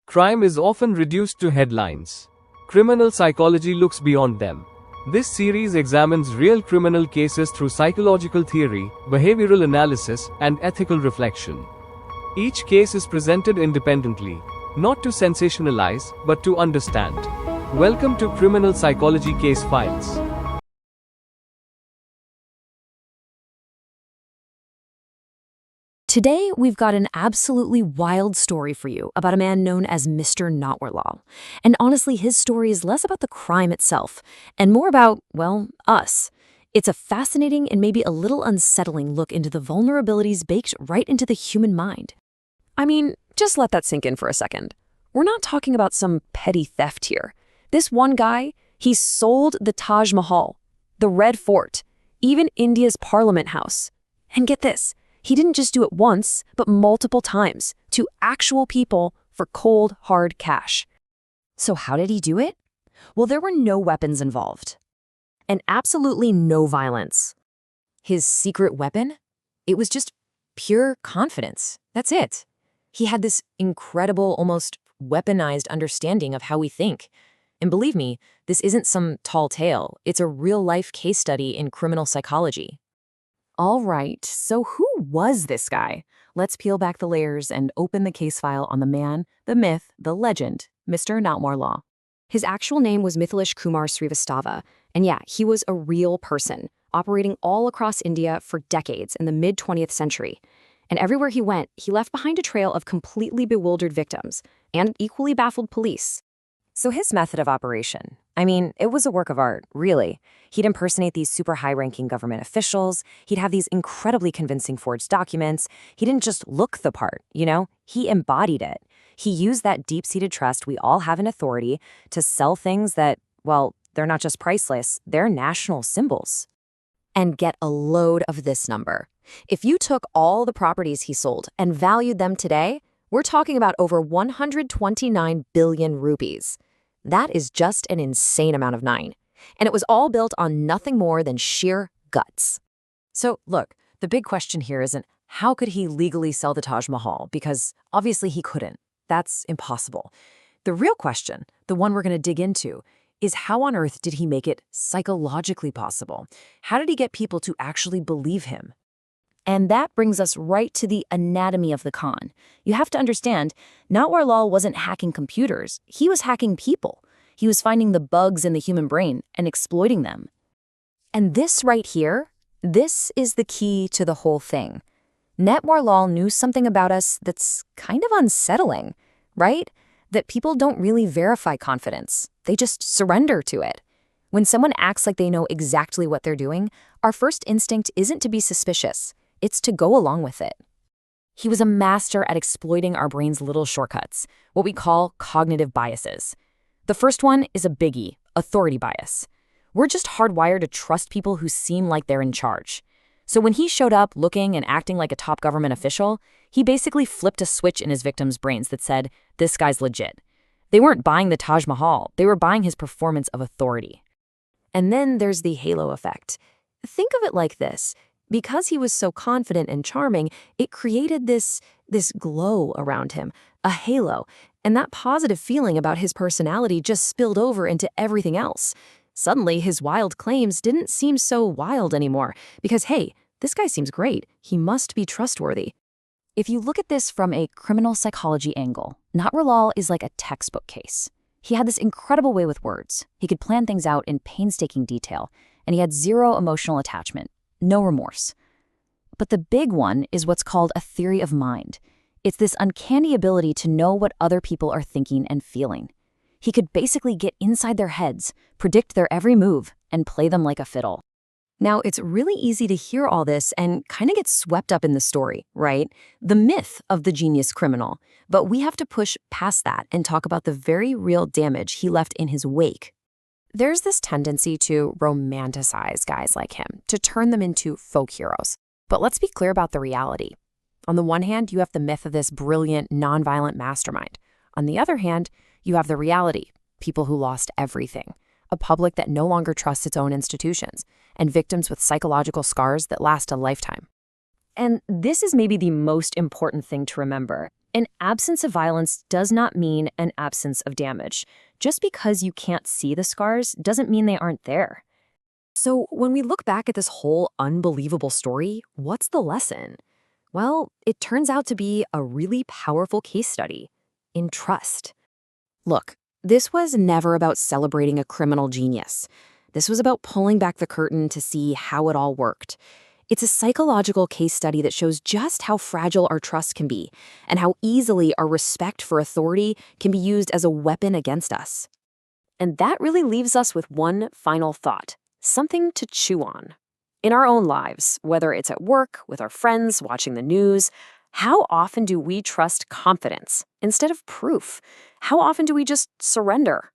Crime is often reduced to headlines. Criminal psychology looks beyond them. This series examines real criminal cases through psychological theory, behavioral analysis, and ethical reflection. Each case is presented independently, not to sensationalize, but to understand. Welcome to Criminal Psychology Case Files. Today, we've got an absolutely wild story for you about a man known as Mr. Natwarlal. And honestly, his story is less about the crime itself and more about, well, us. It's a fascinating and maybe a little unsettling look into the vulnerabilities baked right into the human mind. I mean, just let that sink in for a second. We're not talking about some petty theft here. This one guy, he sold the Taj Mahal, the Red Fort, even India's Parliament House. And get this. He didn't just do it once, but multiple times, to actual people for cold, hard cash. So how did he do it? Well, there were no weapons involved. And absolutely no violence. His secret weapon? It was just pure confidence. That's it. He had this incredible, almost weaponized understanding of how we think. And believe me, this isn't some tall tale. It's a real-life case study in criminal psychology. All right, so who was this guy? Let's peel back the layers and open the case file on the man, the myth, the legend, Mr. Natwarlal. His actual name was Mithilesh Kumar Srivastava, and yeah, he was a real person, operating all across India for decades in the mid-20th century. And everywhere he went, he left behind a trail of completely bewildered victims and equally baffled police. So his method of operation, I mean, it was a work of art, really. He'd impersonate these super high-ranking government officials. He'd have these incredibly convincing forged documents. He didn't just look the part, he embodied it. He used that deep-seated trust we all have in authority to sell things that, well, they're not just priceless, they're national symbols. And get a load of this number. If you took all the properties he sold and valued them today, we're talking about over 129 billion rupees. That is just an insane amount of nine. And it was all built on nothing more than sheer guts. So look, the big question here isn't how could he legally sell the Taj Mahal? Because obviously he couldn't. That's impossible. The real question, the one we're going to dig into, is how on earth did he make it psychologically possible? How did he get people to actually believe him? And that brings us right to the anatomy of the con. You have to understand, Natwarlal wasn't hacking computers. He was hacking people. He was finding the bugs in the human brain and exploiting them. And this right here, this is the key to the whole thing. Natwarlal knew something about us that's kind of unsettling, right? That people don't really verify confidence. They just surrender to it. When someone acts like they know exactly what they're doing, our first instinct isn't to be suspicious. It's to go along with it. He was a master at exploiting our brain's little shortcuts, what we call cognitive biases. The first one is a biggie, authority bias. We're just hardwired to trust people who seem like they're in charge. So when he showed up looking and acting like a top government official, he basically flipped a switch in his victims' brains that said, this guy's legit. They weren't buying the Taj Mahal, they were buying his performance of authority. And then there's the halo effect. Think of it like this. Because he was so confident and charming, it created this glow around him, a halo, and that positive feeling about his personality just spilled over into everything else. Suddenly, his wild claims didn't seem so wild anymore, because hey, this guy seems great, he must be trustworthy. If you look at this from a criminal psychology angle, Natwarlal is like a textbook case. He had this incredible way with words. He could plan things out in painstaking detail, and he had zero emotional attachment. No remorse. But the big one is what's called a theory of mind. It's this uncanny ability to know what other people are thinking and feeling. He could basically get inside their heads, predict their every move, and play them like a fiddle. Now, it's really easy to hear all this and kind of get swept up in the story, right? The myth of the genius criminal. But we have to push past that and talk about the very real damage he left in his wake. There's this tendency to romanticize guys like him, to turn them into folk heroes. But let's be clear about the reality. On the one hand, you have the myth of this brilliant, nonviolent mastermind. On the other hand, you have the reality, people who lost everything, a public that no longer trusts its own institutions, and victims with psychological scars that last a lifetime. And this is maybe the most important thing to remember. An absence of violence does not mean an absence of damage. Just because you can't see the scars doesn't mean they aren't there. So, when we look back at this whole unbelievable story, what's the lesson? Well, it turns out to be a really powerful case study in trust. Look, this was never about celebrating a criminal genius. This was about pulling back the curtain to see how it all worked. It's a psychological case study that shows just how fragile our trust can be and how easily our respect for authority can be used as a weapon against us. And that really leaves us with one final thought, something to chew on. In our own lives, whether it's at work, with our friends, watching the news, how often do we trust confidence instead of proof? How often do we just surrender?